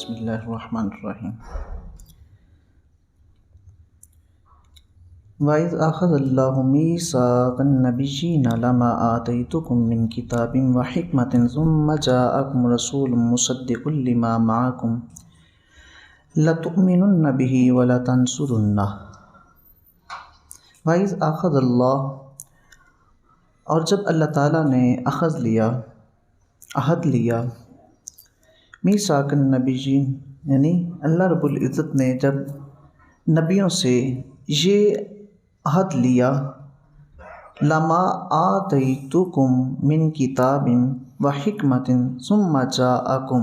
بسم اللہ الرحمن الرحیم۔ وَإِذْ أَخَذَ اللَّهُ مِيثَاقَ النَّبِيِّينَ لَمَا آتَيْتُكُم مِّن كِتَابٍ وَحِكْمَةٍ ثُمَّ جَاءَكُمْ رَسُولٌ مُّصَدِّقٌ لِّمَا مَعَكُمْ لَتُؤْمِنُنَّ بِهِ وَلَتَنصُرُنَّهُ۔ وَإِذْ أَخَذَ اللَّهُ، اور جب اللہ تعالیٰ نے اخذ لیا، عہد لیا، میثاق النبیین یعنی اللہ رب العزت نے جب نبیوں سے یہ عہد لیا، لما آتیتکم من کتاب وحکمت ثم جاءکم،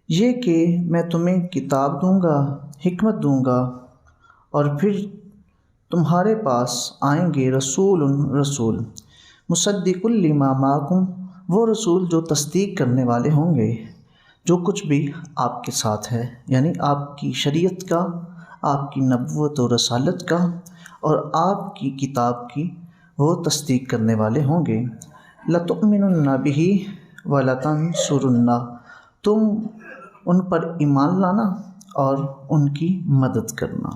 یہ کہ میں تمہیں کتاب دوں گا، حکمت دوں گا، اور پھر تمہارے پاس آئیں گے رسول مصدق لما معکم، وہ رسول جو تصدیق کرنے والے ہوں گے جو کچھ بھی آپ کے ساتھ ہے، یعنی آپ کی شریعت کا، آپ کی نبوت و رسالت کا اور آپ کی کتاب کی وہ تصدیق کرنے والے ہوں گے۔ لَتُؤْمِنُنَّ بِهِ وَلَتَنصُرُنَّهُ، تم ان پر ایمان لانا اور ان کی مدد کرنا۔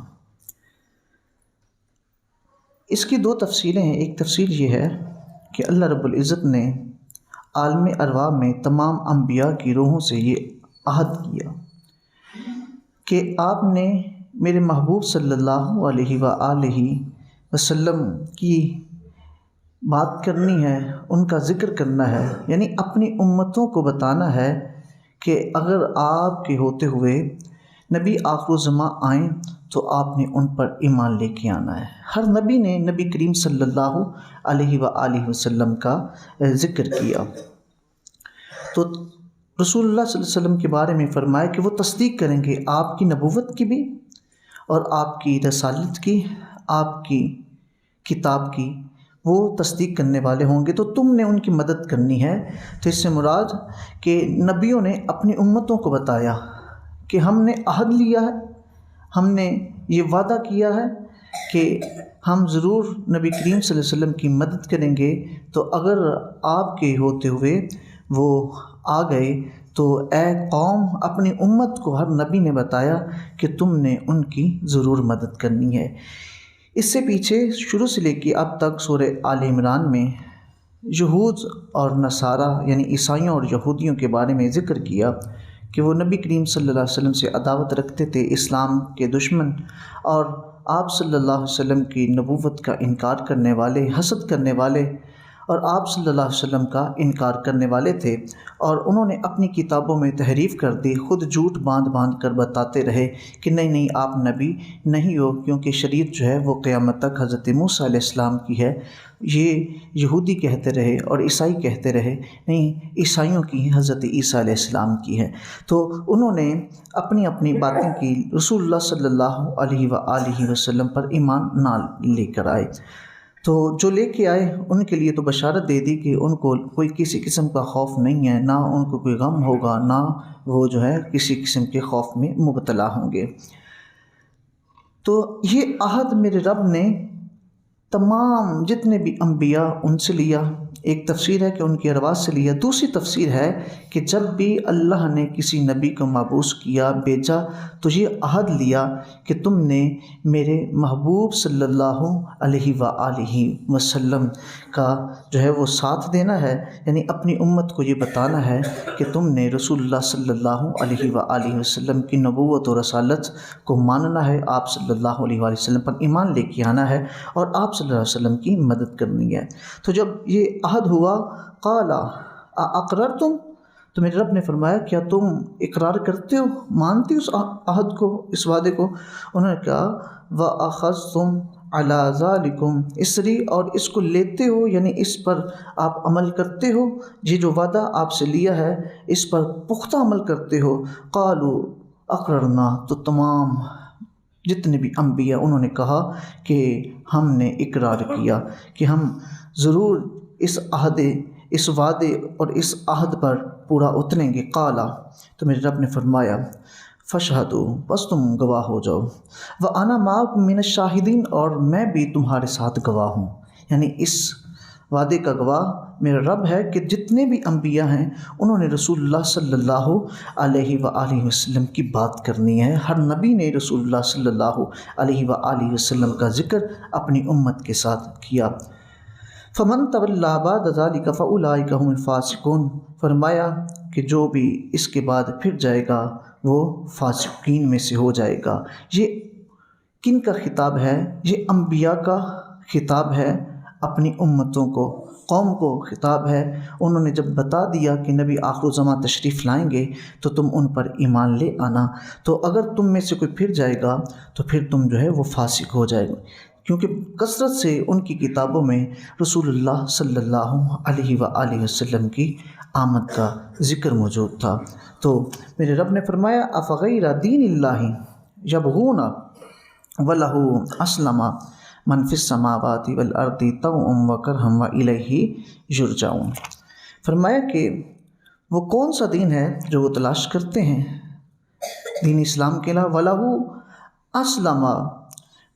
اس کی دو تفصیلیں ہیں۔ ایک تفصیل یہ ہے کہ اللہ رب العزت نے عالم ارواح میں تمام انبیاء کی روحوں سے یہ عہد کیا کہ آپ نے میرے محبوب صلی اللہ علیہ وآلہ وسلم کی بات کرنی ہے، ان کا ذکر کرنا ہے، یعنی اپنی امتوں کو بتانا ہے کہ اگر آپ کے ہوتے ہوئے نبی آخر الزماں آئیں تو آپ نے ان پر ایمان لے کے آنا ہے۔ ہر نبی نے نبی کریم صلی اللہ علیہ وآلہ وسلم کا ذکر کیا۔ تو رسول اللہ صلی اللہ علیہ وسلم کے بارے میں فرمایا کہ وہ تصدیق کریں گے آپ کی نبوت کی بھی اور آپ کی رسالت کی، آپ کی کتاب کی، وہ تصدیق کرنے والے ہوں گے، تو تم نے ان کی مدد کرنی ہے۔ تو اس سے مراد کہ نبیوں نے اپنی امتوں کو بتایا کہ ہم نے عہد لیا ہے، ہم نے یہ وعدہ کیا ہے کہ ہم ضرور نبی کریم صلی اللہ علیہ وسلم کی مدد کریں گے، تو اگر آپ کے ہوتے ہوئے وہ آ گئے تو اے قوم، اپنی امت کو ہر نبی نے بتایا کہ تم نے ان کی ضرور مدد کرنی ہے۔ اس سے پیچھے شروع سے لے کے اب تک سورہ آل عمران میں یہود اور نصارہ یعنی عیسائیوں اور یہودیوں کے بارے میں ذکر کیا کہ وہ نبی کریم صلی اللہ علیہ وسلم سے عداوت رکھتے تھے، اسلام کے دشمن، اور آپ صلی اللہ علیہ وسلم کی نبوت کا انکار کرنے والے، حسد کرنے والے، اور آپ صلی اللہ علیہ وسلم کا انکار کرنے والے تھے، اور انہوں نے اپنی کتابوں میں تحریف کر دی، خود جھوٹ باندھ باندھ کر بتاتے رہے کہ نہیں آپ نبی نہیں ہو، کیونکہ شریعت جو ہے وہ قیامت تک حضرت موسیٰ علیہ السلام کی ہے۔ یہ یہودی کہتے رہے اور عیسائی کہتے رہے نہیں، عیسائیوں کی حضرت عیسیٰ علیہ السلام کی ہے۔ تو انہوں نے اپنی اپنی باتیں کی، رسول اللہ صلی اللہ علیہ وآلہ وسلم پر ایمان نہ لے کر آئے۔ تو جو لے کے آئے ان کے لیے تو بشارت دے دی کہ ان کو کوئی کسی قسم کا خوف نہیں ہے، نہ ان کو کوئی غم ہوگا، نہ وہ جو ہے کسی قسم کے خوف میں مبتلا ہوں گے۔ تو یہ عہد میرے رب نے تمام جتنے بھی انبیاء ان سے لیا۔ ایک تفسیر ہے کہ ان کی ارواح سے لیا، دوسری تفسیر ہے کہ جب بھی اللہ نے کسی نبی کو مبعوث کیا، بھیجا، تو یہ عہد لیا کہ تم نے میرے محبوب صلی اللہ علیہ وآلہ وسلم کا جو ہے وہ ساتھ دینا ہے، یعنی اپنی امت کو یہ بتانا ہے کہ تم نے رسول اللہ صلی اللہ علیہ وآلہ وسلم کی نبوت و رسالت کو ماننا ہے، آپ صلی اللہ علیہ وآلہ وسلم پر ایمان لے کے آنا ہے اور آپ صلی اللہ علیہ وسلم کی مدد کرنی ہے۔ تو جب یہ عہد ہوا، قال اقررتم، تو میرے رب نے فرمایا کیا تم اقرار کرتے ہو، مانتے ہو اس عہد کو، اس وعدے کو؟ انہوں نے کہا وَأَخَذْتُمْ عَلَى ذَلِكُمْ إِصْرِي، اور اس کو لیتے ہو یعنی اس پر آپ عمل کرتے ہو، یہ جو وعدہ آپ سے لیا ہے اس پر پختہ عمل کرتے ہو۔ قالوا اقررنا، تو تمام جتنے بھی انبیاء انہوں نے کہا کہ ہم نے اقرار کیا کہ ہم ضرور اس وعدے اور اس عہد پر پورا اتریں گے۔ قالا، تو میرے رب نے فرمایا فشہدوا، بس تم گواہ ہو جاؤ، وَأَنَا مَعَكُم مِّنَ الشَّاهِدِينَ، اور میں بھی تمہارے ساتھ گواہ ہوں، یعنی اس وعدے کا گواہ میرا رب ہے کہ جتنے بھی انبیاء ہیں انہوں نے رسول اللہ صلی اللہ علیہ وآلہ وسلم کی بات کرنی ہے۔ ہر نبی نے رسول اللہ صلی اللہ علیہ وآلہ وسلم کا ذکر اپنی امت کے ساتھ کیا۔ فمن تولی بعد ذلک فاولئک هم الفاسقون، فرمایا کہ جو بھی اس کے بعد پھر جائے گا وہ فاسقین میں سے ہو جائے گا۔ یہ کن کا خطاب ہے؟ یہ انبیاء کا خطاب ہے، اپنی امتوں کو، قوم کو خطاب ہے۔ انہوں نے جب بتا دیا کہ نبی آخر الزماں تشریف لائیں گے تو تم ان پر ایمان لے آنا، تو اگر تم میں سے کوئی پھر جائے گا تو پھر تم جو ہے وہ فاسق ہو جائے گا، کیونکہ کثرت سے ان کی کتابوں میں رسول اللہ صلی اللہ علیہ وآلہ وسلم کی آمد کا ذکر موجود تھا۔ تو میرے رب نے فرمایا افغیر دین اللہ یبغون وَلَهُ أَسْلَمَ مَنْ فِي السَّمَاوَاتِ وَالْأَرْضِ طَوْعًا وَكَرْهًا وَإِلَيْهِ يُرْجَعُونَ، فرمایا کہ وہ کون سا دین ہے جو وہ تلاش کرتے ہیں دین اسلام کے علاوہ، وَلَهُ أَسْلَمَ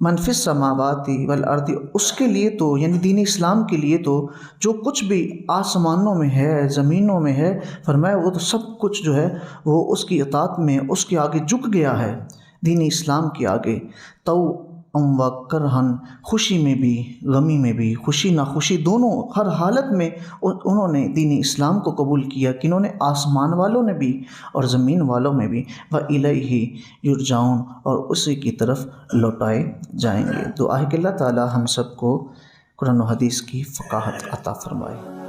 مَنْ فِي السَّمَاوَاتِ وَالْأَرْضِ، اس کے لیے تو یعنی دین اسلام کے لیے تو جو کچھ بھی آسمانوں میں ہے زمینوں میں ہے، فرمایا وہ تو سب کچھ جو ہے وہ اس کی اطاعت میں اس کے آگے جھک گیا ہے، دین اسلام کے آگے، طوعا و کرہن، خوشی میں بھی غمی میں بھی، خوشی ناخوشی دونوں، ہر حالت میں انہوں نے دین اسلام کو قبول کیا، کہ انہوں نے آسمان والوں نے بھی اور زمین والوں میں بھی، وَإِلَيْهِ يُرْجَعُونَ، اور اسی کی طرف لوٹائے جائیں گے۔ دعا ہے کہ اللہ تعالی ہم سب کو قرآن و حدیث کی فقاہت عطا فرمائے۔